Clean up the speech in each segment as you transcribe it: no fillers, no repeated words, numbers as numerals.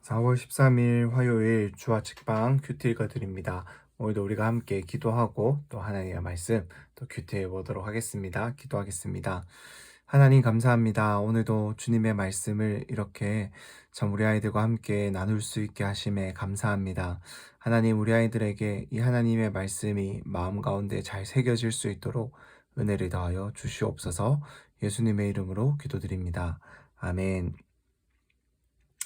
4월 13일 화요일 주와 책방 큐티 읽어드립니다. 오늘도 우리가 함께 기도하고 또 하나님의 말씀 또 큐티해 보도록 하겠습니다. 기도하겠습니다. 하나님 감사합니다. 오늘도 주님의 말씀을 이렇게 참 우리 아이들과 함께 나눌 수 있게 하심에 감사합니다. 하나님 우리 아이들에게 이 하나님의 말씀이 마음 가운데 잘 새겨질 수 있도록 은혜를 더하여 주시옵소서. 예수님의 이름으로 기도드립니다. 아멘.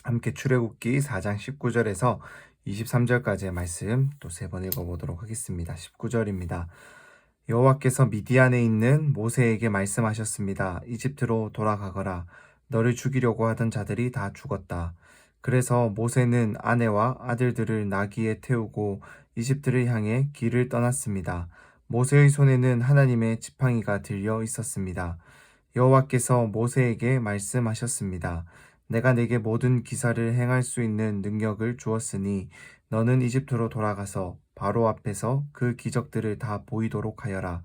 함께 출애굽기 4장 19절에서 23절까지의 말씀 또 세 번 읽어보도록 하겠습니다. 19절입니다. 여호와께서 미디안에 있는 모세에게 말씀하셨습니다. 이집트로 돌아가거라. 너를 죽이려고 하던 자들이 다 죽었다. 그래서 모세는 아내와 아들들을 나귀에 태우고 이집트를 향해 길을 떠났습니다. 모세의 손에는 하나님의 지팡이가 들려 있었습니다. 여호와께서 모세에게 말씀하셨습니다. 내가 내게 모든 기사를 행할 수 있는 능력을 주었으니 너는 이집트로 돌아가서 바로 앞에서 그 기적들을 다 보이도록 하여라.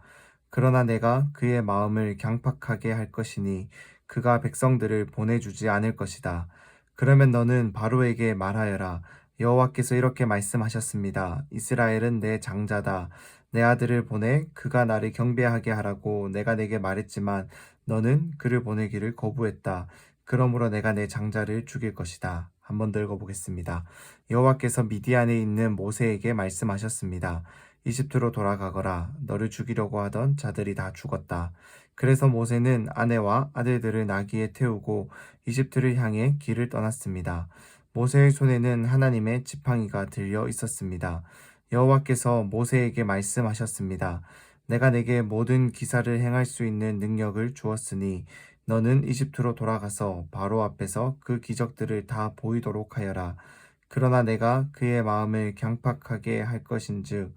그러나 내가 그의 마음을 강팍하게 할 것이니 그가 백성들을 보내주지 않을 것이다. 그러면 너는 바로에게 말하여라. 여호와께서 이렇게 말씀하셨습니다. 이스라엘은 내 장자다. 내 아들을 보내 그가 나를 경배하게 하라고 내가 내게 말했지만 너는 그를 보내기를 거부했다. 그러므로 내가 내 장자를 죽일 것이다. 한 번 더 읽어보겠습니다. 여호와께서 미디안에 있는 모세에게 말씀하셨습니다. 이집트로 돌아가거라. 너를 죽이려고 하던 자들이 다 죽었다. 그래서 모세는 아내와 아들들을 나귀에 태우고 이집트를 향해 길을 떠났습니다. 모세의 손에는 하나님의 지팡이가 들려 있었습니다. 여호와께서 모세에게 말씀하셨습니다. 내가 내게 모든 기사를 행할 수 있는 능력을 주었으니 너는 이집트로 돌아가서 바로 앞에서 그 기적들을 다 보이도록 하여라. 그러나 내가 그의 마음을 강팍하게 할 것인즉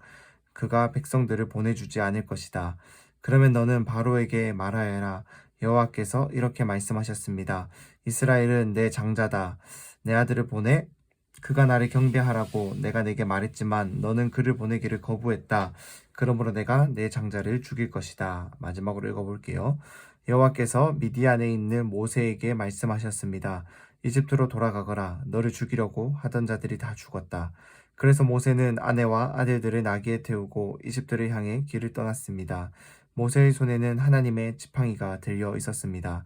그가 백성들을 보내주지 않을 것이다. 그러면 너는 바로에게 말하여라. 여호와께서 이렇게 말씀하셨습니다. 이스라엘은 내 장자다. 내 아들을 보내 그가 나를 경배하라고 내가 내게 말했지만 너는 그를 보내기를 거부했다. 그러므로 내가 내 장자를 죽일 것이다. 마지막으로 읽어볼게요. 여호와께서 미디안에 있는 모세에게 말씀하셨습니다. 이집트로 돌아가거라. 너를 죽이려고 하던 자들이 다 죽었다. 그래서 모세는 아내와 아들들을 나귀에 태우고 이집트를 향해 길을 떠났습니다. 모세의 손에는 하나님의 지팡이가 들려 있었습니다.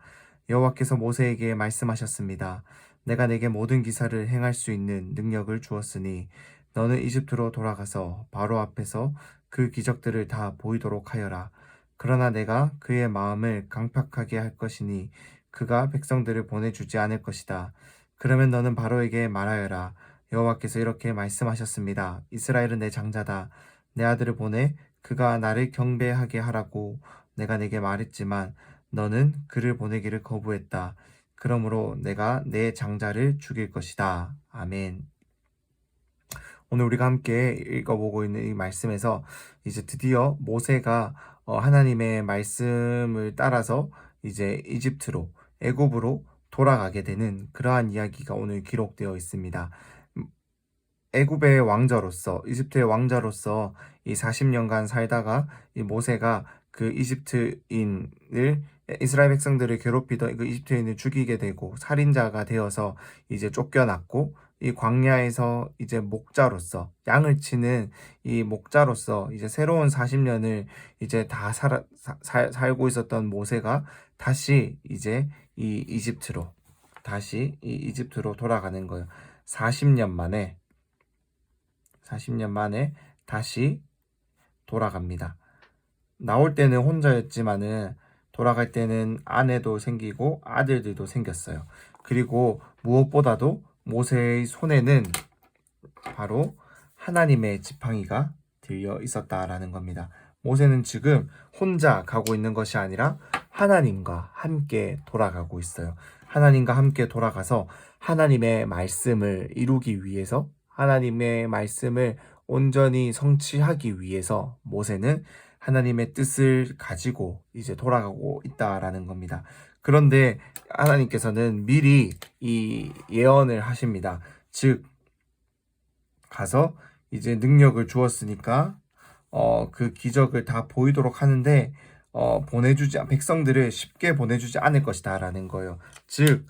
여호와께서 모세에게 말씀하셨습니다. 내가 내게 모든 기사를 행할 수 있는 능력을 주었으니 너는 이집트로 돌아가서 바로 앞에서 그 기적들을 다 보이도록 하여라. 그러나 내가 그의 마음을 강팍하게 할 것이니 그가 백성들을 보내주지 않을 것이다. 그러면 너는 바로에게 말하여라. 여호와께서 이렇게 말씀하셨습니다. 이스라엘은 내 장자다. 내 아들을 보내 그가 나를 경배하게 하라고 내가 내게 말했지만 너는 그를 보내기를 거부했다. 그러므로 내가 내 장자를 죽일 것이다. 아멘. 오늘 우리가 함께 읽어보고 있는 이 말씀에서 이제 드디어 모세가 하나님의 말씀을 따라서 이제 이집트로 애굽으로 돌아가게 되는 그러한 이야기가 오늘 기록되어 있습니다. 애굽의 왕자로서 이집트의 왕자로서 이 40년간 살다가 이 모세가 그 이집트인을 이스라엘 백성들을 괴롭히던 그 이집트인을 죽이게 되고 살인자가 되어서 이제 쫓겨났고 이 광야에서 이제 목자로서 양을 치는 이 목자로서 이제 새로운 40년을 이제 다 살고 있었던 모세가 다시 이제 다시 이 이집트로 돌아가는 거예요. 40년 만에 다시 돌아갑니다. 나올 때는 혼자였지만은 돌아갈 때는 아내도 생기고 아들들도 생겼어요. 그리고 무엇보다도 모세의 손에는 바로 하나님의 지팡이가 들려 있었다라는 겁니다. 모세는 지금 혼자 가고 있는 것이 아니라 하나님과 함께 돌아가고 있어요. 하나님과 함께 돌아가서 하나님의 말씀을 이루기 위해서 하나님의 말씀을 온전히 성취하기 위해서 모세는 하나님의 뜻을 가지고 이제 돌아가고 있다라는 겁니다. 그런데 하나님께서는 미리 이 예언을 하십니다. 즉 가서 이제 능력을 주었으니까 그 기적을 다 보이도록 하는데 백성들을 쉽게 보내주지 않을 것이다라는 거예요. 즉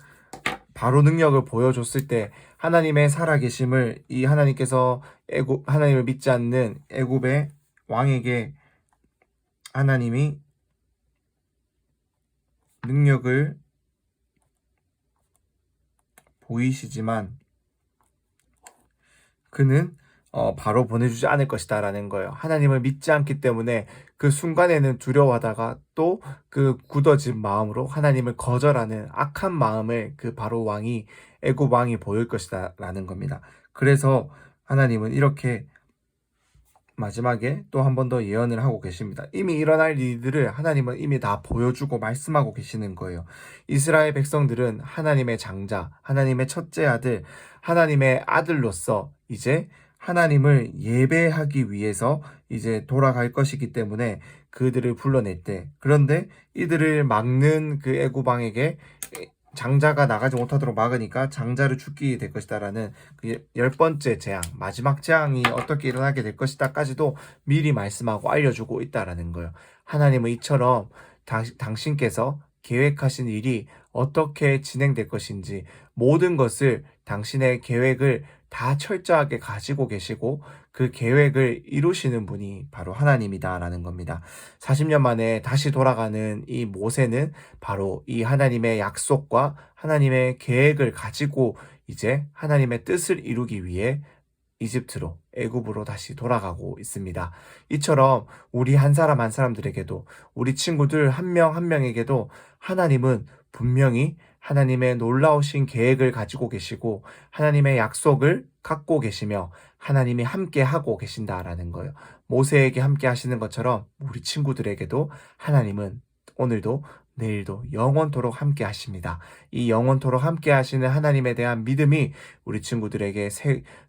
바로 능력을 보여줬을 때 하나님의 살아계심을 이 하나님께서 하나님을 믿지 않는 애굽의 왕에게 하나님이 능력을 보이시지만 그는 바로 보내주지 않을 것이다 라는 거예요. 하나님을 믿지 않기 때문에 그 순간에는 두려워하다가 또 그 굳어진 마음으로 하나님을 거절하는 악한 마음을 그 바로 왕이 애굽 왕이 보일 것이다 라는 겁니다. 그래서 하나님은 이렇게 마지막에 또 한 번 더 예언을 하고 계십니다. 이미 일어날 일들을 하나님은 이미 다 보여주고 말씀하고 계시는 거예요. 이스라엘 백성들은 하나님의 장자, 하나님의 첫째 아들, 하나님의 아들로서 이제 하나님을 예배하기 위해서 이제 돌아갈 것이기 때문에 그들을 불러냈대. 그런데 이들을 막는 그 애굽 왕에게 장자가 나가지 못하도록 막으니까 장자를 죽게 될 것이다라는 그 10번째 재앙, 마지막 재앙이 어떻게 일어나게 될 것이다까지도 미리 말씀하고 알려주고 있다라는 거예요. 하나님은 이처럼 당신께서 계획하신 일이 어떻게 진행될 것인지 모든 것을 당신의 계획을 다 철저하게 가지고 계시고 그 계획을 이루시는 분이 바로 하나님이다라는 겁니다. 40년 만에 다시 돌아가는 이 모세는 바로 이 하나님의 약속과 하나님의 계획을 가지고 이제 하나님의 뜻을 이루기 위해 이집트로 애굽으로 다시 돌아가고 있습니다. 이처럼 우리 한 사람 한 사람들에게도 우리 친구들 한 명 한 명에게도 하나님은 분명히 하나님의 놀라우신 계획을 가지고 계시고 하나님의 약속을 갖고 계시며 하나님이 함께 하고 계신다라는 거예요. 모세에게 함께 하시는 것처럼 우리 친구들에게도 하나님은 오늘도 내일도 영원토록 함께 하십니다. 이 영원토록 함께 하시는 하나님에 대한 믿음이 우리 친구들에게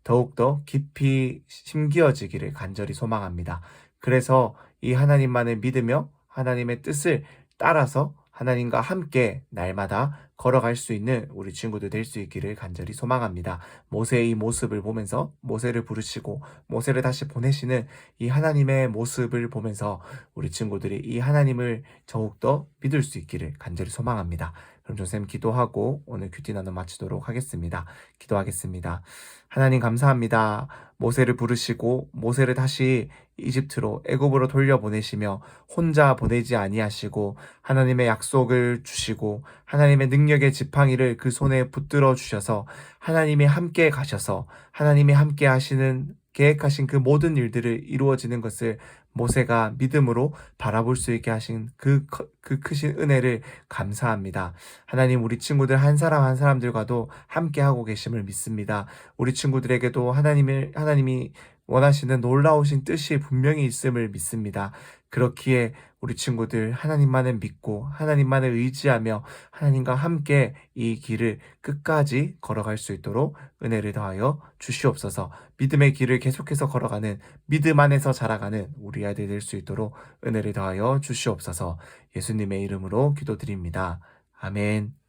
더욱더 깊이 심기어지기를 간절히 소망합니다. 그래서 이 하나님만을 믿으며 하나님의 뜻을 따라서 하나님과 함께 날마다 걸어갈 수 있는 우리 친구들 될 수 있기를 간절히 소망합니다. 모세의 이 모습을 보면서 모세를 부르시고 모세를 다시 보내시는 이 하나님의 모습을 보면서 우리 친구들이 이 하나님을 더욱더 믿을 수 있기를 간절히 소망합니다. 그럼 선생님 기도하고 오늘 큐티 나눔 마치도록 하겠습니다. 기도하겠습니다. 하나님 감사합니다. 모세를 부르시고 모세를 다시 이집트로 애굽으로 돌려보내시며 혼자 보내지 아니하시고 하나님의 약속을 주시고 하나님의 능력의 지팡이를 그 손에 붙들어 주셔서 하나님이 함께 가셔서 하나님이 함께 하시는 계획하신 그 모든 일들을 이루어지는 것을 모세가 믿음으로 바라볼 수 있게 하신 그 크신 은혜를 감사합니다. 하나님 우리 친구들 한 사람 한 사람들과도 함께 하고 계심을 믿습니다. 우리 친구들에게도 하나님이 원하시는 놀라우신 뜻이 분명히 있음을 믿습니다. 그렇기에 우리 친구들 하나님만을 믿고 하나님만을 의지하며 하나님과 함께 이 길을 끝까지 걸어갈 수 있도록 은혜를 더하여 주시옵소서. 믿음의 길을 계속해서 걸어가는 믿음 안에서 자라가는 우리 아이들 될 수 있도록 은혜를 더하여 주시옵소서. 예수님의 이름으로 기도드립니다. 아멘.